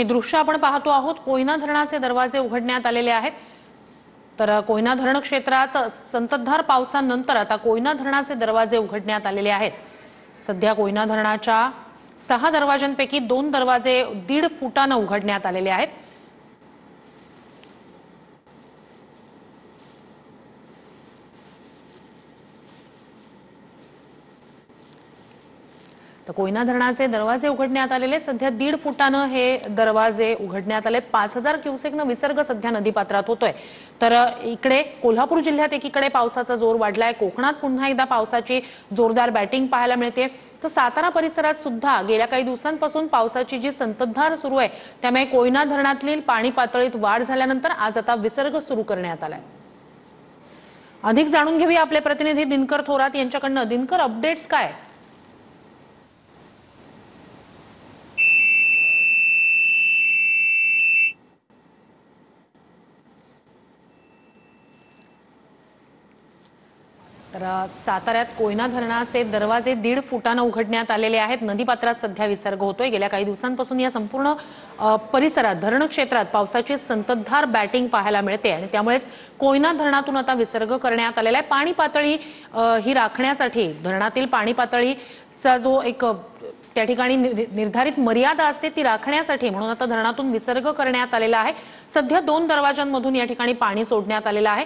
दृश्य आपण पाहतो आहोत। कोयना धरणाचे दरवाजे उघडण्यात आलेले आहेत। तर कोयना धरण क्षेत्रात संततधार पावसानंतर आता कोयना धरणाचे दरवाजे उघडण्यात आलेले आहेत। सध्या कोयना धरणाच्या 6 दरवाजांपैकी 2 दरवाजे 1.5 फुटाने उघडण्यात आलेले आहेत। तर कोयना धरणाचे दरवाजे उघडण्यात आलेले सध्या 1.5 फुटाने हे दरवाजे उघडण्यात आले। 5000 क्युसेकने विसर्ग सध्या नदीपात्रात होतोय। तर इकडे कोल्हापूर जिल्ह्यात एकीकडे पावसाचा जोर वाढलाय। कोकणात पुन्हा एकदा पावसाची जोरदार बॅटिंग पाहायला मिळते। तर सातारा परिसरात सुद्धा गेल्या काही दिवसांपासून पावसाची जी संततधार सुरू आहे त्यामुळे कोयना धरणातील पाणी पातळीत वाढ झाल्यानंतर आज आता विसर्ग सुरू करण्यात आलाय। अधिक जाणून घेऊया आपले प्रतिनिधी दिनकर थोरात यांच्याकडून। दिनकर, अपडेट्स काय? तर साताऱ्यात कोयना धरणाचे दरवाजे 1.5 फुटाने उघडण्यात आलेले आहेत। नदीपात्रात सध्या विसर्ग होतोय। गेल्या काही दिवसांपासून या संपूर्ण परिसरात धरण क्षेत्रात पावसाची संततधार बॅटिंग पाहायला मिळते आणि त्यामुळेच कोयना धरणातून आता विसर्ग करण्यात आलेला आहे। पाणी पातळी ही राखण्यासाठी धरणातील पाणी पातळीचा जो एक त्या ठिकाणी निर्धारित मर्यादा असते ती राखण्यासाठी म्हणून आता धरणातून विसर्ग करण्यात आलेला आहे। सध्या 2 दरवाजांमधून या ठिकाणी पाणी सोडण्यात आलेलं आहे।